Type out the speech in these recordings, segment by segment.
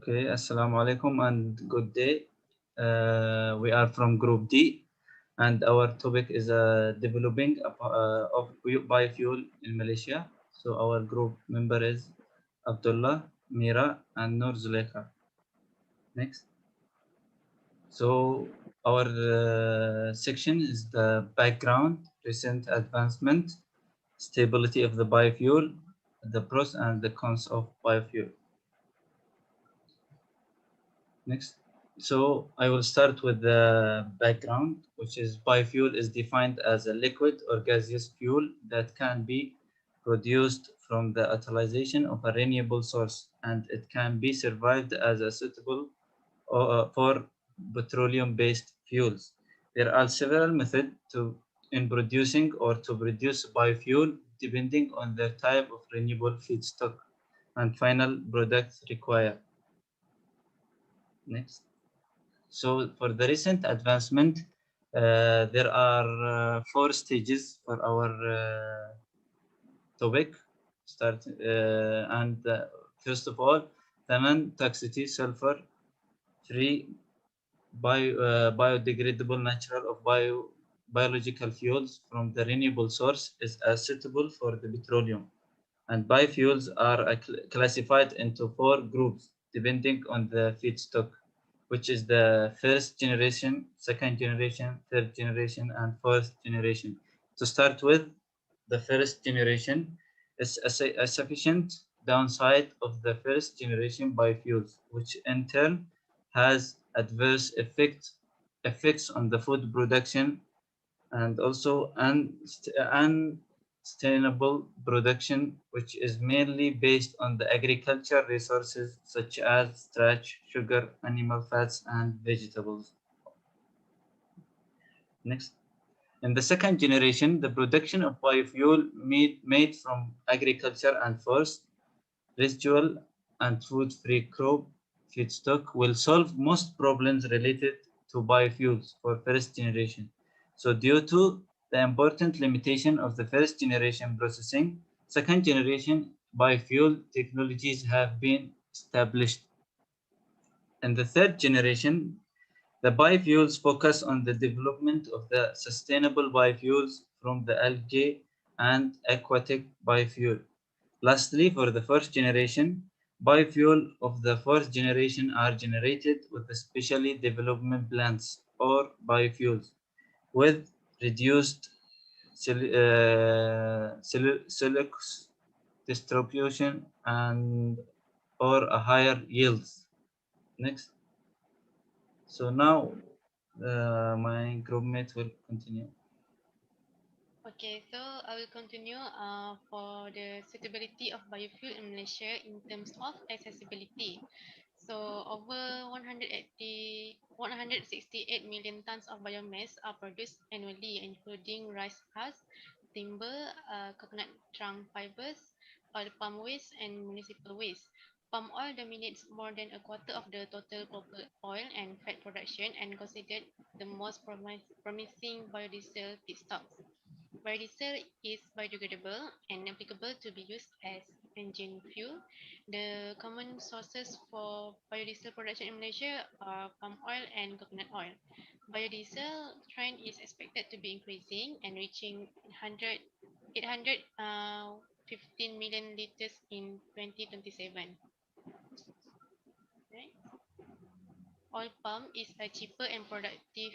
Okay, Assalamu alaikum and good day. We are from Group D, and our topic is developing of biofuel in Malaysia. So our group member is Abdullah, Mira, and Nur Zulekha. Next. So our section is the background, recent advancement, stability of the biofuel, the pros and the cons of biofuel. Next. So I will start with the background, which is biofuel is defined as a liquid or gaseous fuel that can be produced from the utilization of a renewable source, and it can be survived as a suitable for petroleum-based fuels. There are several methods in producing or to produce biofuel depending on the type of renewable feedstock and final product required. Next. So for the recent advancement, there are 4 stages for our topic. First of all, the non-toxicity sulfur-free biodegradable natural of biological fuels from the renewable source is suitable for the petroleum. And biofuels are classified into 4 groups depending on the feedstock, which is the first generation, second generation, third generation, and fourth generation. To start with, the first generation is a sufficient downside of the first generation biofuels, which in turn has adverse effects on the food production and also unsustainable production, which is mainly based on the agricultural resources such as starch, sugar, animal fats, and vegetables. Next. In the second generation, the production of biofuel made from agriculture and forest, residual, and food-free crop feedstock will solve most problems related to biofuels for first generation. So due to the important limitation of the first generation processing, second generation biofuel technologies have been established. In the third generation, the biofuels focus on the development of the sustainable biofuels from the algae and aquatic biofuel. Lastly, for the first generation, biofuel of the fourth generation are generated with the specially development plants or biofuels with reduced silica distribution and or a higher yields. Next. So now my group mates will continue. Okay, so I will continue for the suitability of biofuel in Malaysia in terms of accessibility. So over 168 million tons of biomass are produced annually, including rice husk, timber, coconut trunk fibers, oil palm waste, and municipal waste. Palm oil dominates more than a quarter of the total global oil and fat production and considered the most promising biodiesel feedstocks. Biodiesel is biodegradable and applicable to be used as engine fuel. The common sources for biodiesel production in Malaysia are palm oil and coconut oil. Biodiesel trend is expected to be increasing and reaching 815 million liters in 2027. Right? Oil palm is a cheaper and productive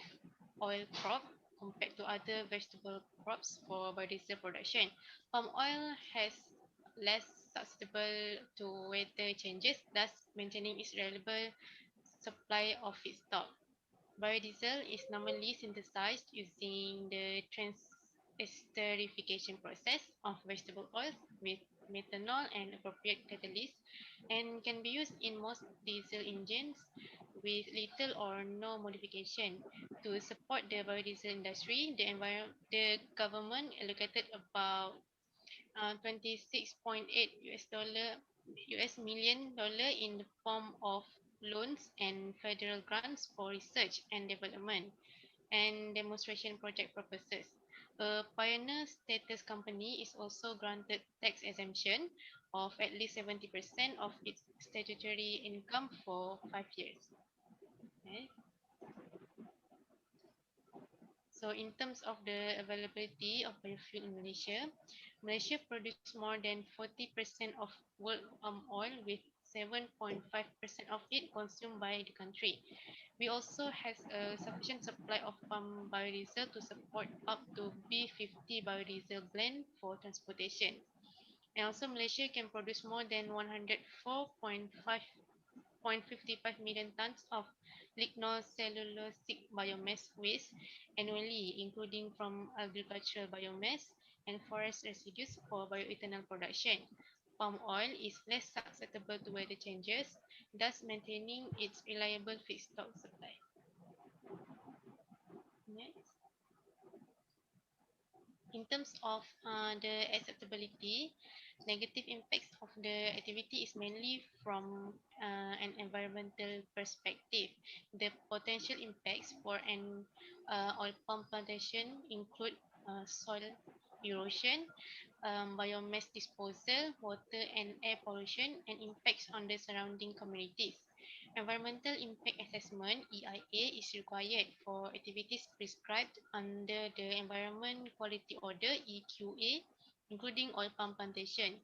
oil crop compared to other vegetable crops for biodiesel production. Palm oil has less susceptible to weather changes, thus maintaining its reliable supply of feedstock. Biodiesel is normally synthesized using the esterification process of vegetable oils with methanol and appropriate catalysts and can be used in most diesel engines with little or no modification. To support the biodiesel industry, the government allocated about 26.8 US million dollar in the form of loans and federal grants for research and development and demonstration project purposes. A pioneer status company is also granted tax exemption of at least 70% of its statutory income for 5 years. Okay. So in terms of the availability of biofuel in Malaysia, Malaysia produces more than 40% of world palm oil with 7.5% of it consumed by the country. We also has a sufficient supply of palm biodiesel to support up to B50 biodiesel blend for transportation. And also Malaysia can produce more than 104.55 million tons of lignocellulosic biomass waste annually, including from agricultural biomass and forest residues for bioethanol production. Palm oil is less susceptible to weather changes, thus maintaining its reliable feedstock supply. Next. In terms of the acceptability, negative impacts of the activity is mainly from an environmental perspective. The potential impacts for an oil palm plantation include soil erosion, biomass disposal, water and air pollution, and impacts on the surrounding communities. Environmental Impact Assessment (EIA) is required for activities prescribed under the Environment Quality Order (EQA), including oil palm plantation.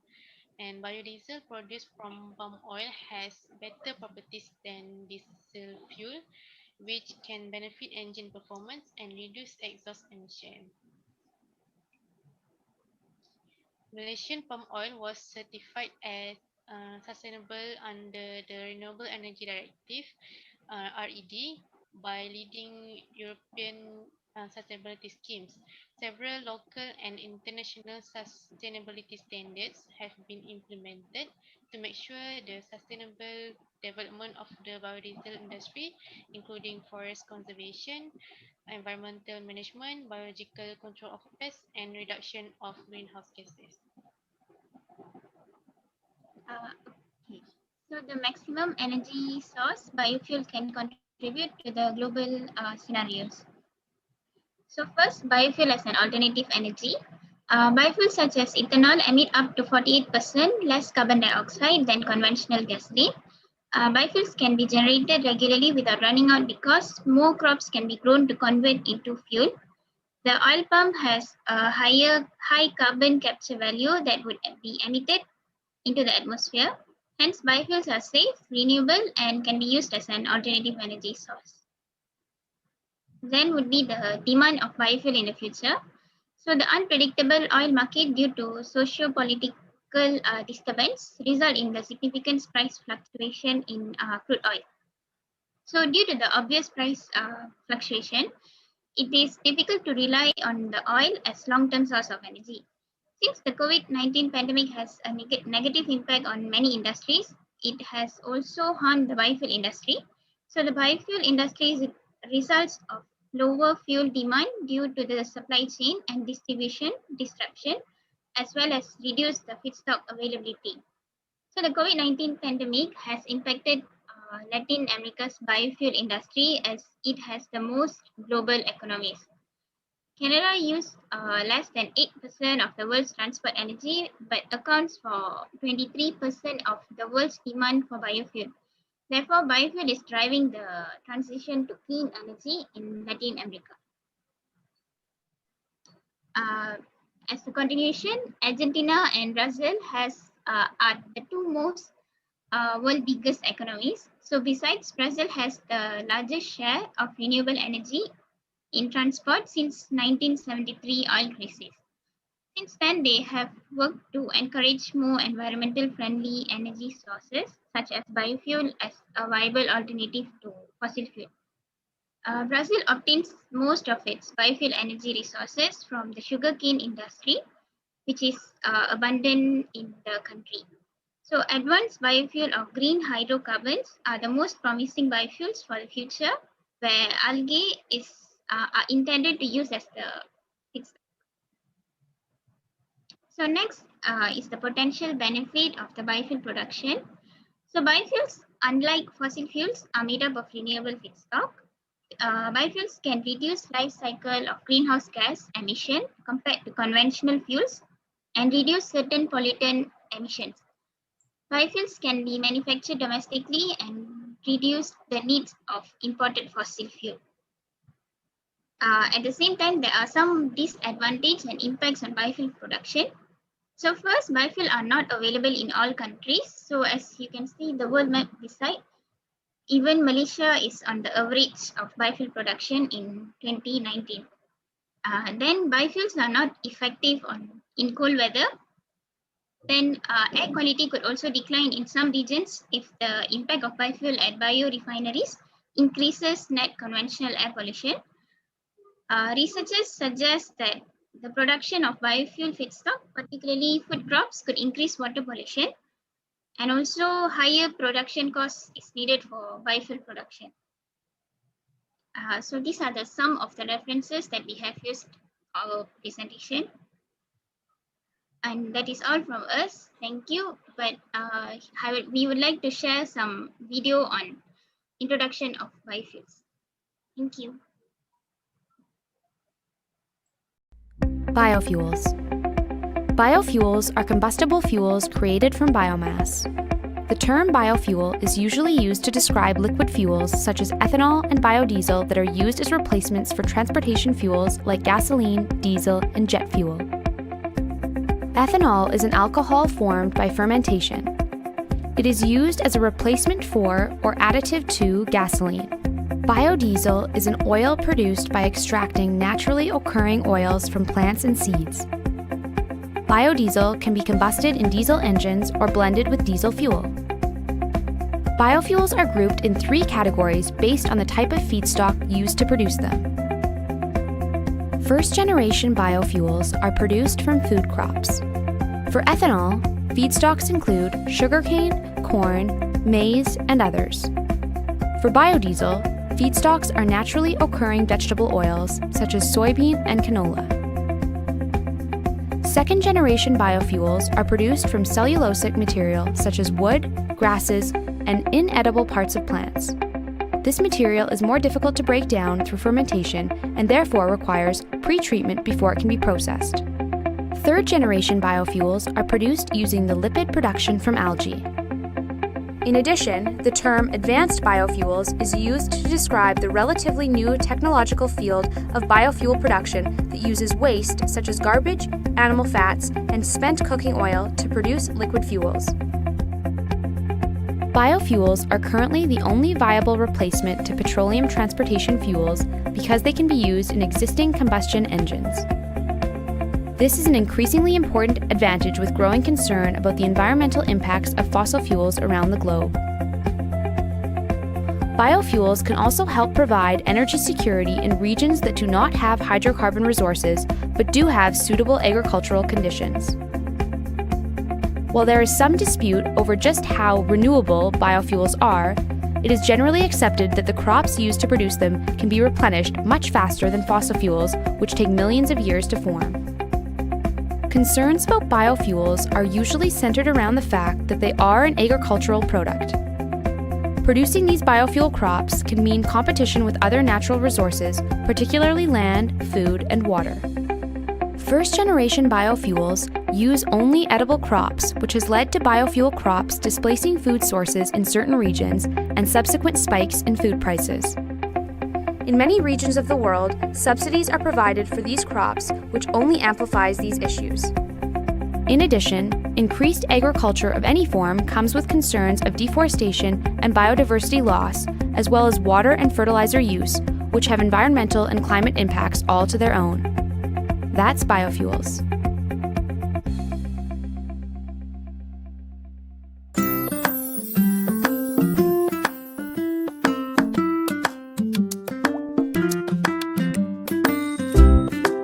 And biodiesel produced from palm oil has better properties than diesel fuel, which can benefit engine performance and reduce exhaust emission. Malaysian palm oil was certified as sustainable under the Renewable Energy Directive (RED) by leading European sustainability schemes. Several local and international sustainability standards have been implemented to make sure the sustainable development of the biodiesel industry, including forest conservation, environmental management, biological control of pests, and reduction of greenhouse gases. Okay. So the maximum energy source biofuel can contribute to the global scenarios. So first, biofuel as an alternative energy. Biofuels such as ethanol emit up to 48% less carbon dioxide than conventional gasoline. Biofuels can be generated regularly without running out because more crops can be grown to convert into fuel. The oil palm has a high carbon capture value that would be emitted into the atmosphere. Hence, biofuels are safe, renewable, and can be used as an alternative energy source. Then would be the demand of biofuel in the future. So the unpredictable oil market due to socio-political disturbance result in the significant price fluctuation in crude oil. So due to the obvious price fluctuation, it is difficult to rely on the oil as long-term source of energy. Since the COVID-19 pandemic has a negative impact on many industries, it has also harmed the biofuel industry. So the biofuel industry is results of lower fuel demand due to the supply chain and distribution disruption, as well as reduced the feedstock availability. So the COVID-19 pandemic has impacted Latin America's biofuel industry as it has the most global economies. Canada used less than 8% of the world's transport energy, but accounts for 23% of the world's demand for biofuel. Therefore, biofuel is driving the transition to clean energy in Latin America. As a continuation, Argentina and Brazil are the two most world biggest economies. So besides, Brazil has the largest share of renewable energy in transport since 1973 oil crisis. Since then, they have worked to encourage more environmental friendly energy sources such as biofuel as a viable alternative to fossil fuel. Brazil obtains most of its biofuel energy resources from the sugarcane industry, which is abundant in the country. So advanced biofuel of green hydrocarbons are the most promising biofuels for the future, where algae are intended to use as the feedstock. So next is the potential benefit of the biofuel production. So biofuels, unlike fossil fuels, are made up of renewable feedstock. Biofuels can reduce life cycle of greenhouse gas emission compared to conventional fuels and reduce certain pollutant emissions. Biofuels can be manufactured domestically and reduce the needs of imported fossil fuel. At the same time, there are some disadvantages and impacts on biofuel production. So first, biofuel are not available in all countries. So as you can see the world map beside, even Malaysia is on the average of biofuel production in 2019. Then biofuels are not effective in cold weather. Then air quality could also decline in some regions if the impact of biofuel at biorefineries increases net conventional air pollution. Researchers suggest that the production of biofuel feedstock, particularly food crops, could increase water pollution, and also higher production costs is needed for biofuel production. So these are some of the references that we have used our presentation. And that is all from us. Thank you. But we would like to share some video on introduction of biofuels. Thank you. Biofuels. Biofuels are combustible fuels created from biomass. The term biofuel is usually used to describe liquid fuels such as ethanol and biodiesel that are used as replacements for transportation fuels like gasoline, diesel, and jet fuel. Ethanol is an alcohol formed by fermentation. It is used as a replacement for or additive to gasoline. Biodiesel is an oil produced by extracting naturally occurring oils from plants and seeds. Biodiesel can be combusted in diesel engines or blended with diesel fuel. Biofuels are grouped in 3 categories based on the type of feedstock used to produce them. First-generation biofuels are produced from food crops. For ethanol, feedstocks include sugarcane, corn, maize, and others. For biodiesel, feedstocks are naturally occurring vegetable oils such as soybean and canola. Second-generation biofuels are produced from cellulosic material such as wood, grasses, and inedible parts of plants. This material is more difficult to break down through fermentation and therefore requires pre-treatment before it can be processed. Third-generation biofuels are produced using the lipid production from algae. In addition, the term advanced biofuels is used to describe the relatively new technological field of biofuel production that uses waste such as garbage, animal fats, and spent cooking oil to produce liquid fuels. Biofuels are currently the only viable replacement to petroleum transportation fuels because they can be used in existing combustion engines. This is an increasingly important advantage with growing concern about the environmental impacts of fossil fuels around the globe. Biofuels can also help provide energy security in regions that do not have hydrocarbon resources but do have suitable agricultural conditions. While there is some dispute over just how renewable biofuels are, it is generally accepted that the crops used to produce them can be replenished much faster than fossil fuels, which take millions of years to form. Concerns about biofuels are usually centered around the fact that they are an agricultural product. Producing these biofuel crops can mean competition with other natural resources, particularly land, food, and water. First-generation biofuels use only edible crops, which has led to biofuel crops displacing food sources in certain regions and subsequent spikes in food prices. In many regions of the world, subsidies are provided for these crops, which only amplifies these issues. In addition, increased agriculture of any form comes with concerns of deforestation and biodiversity loss, as well as water and fertilizer use, which have environmental and climate impacts all to their own. That's biofuels.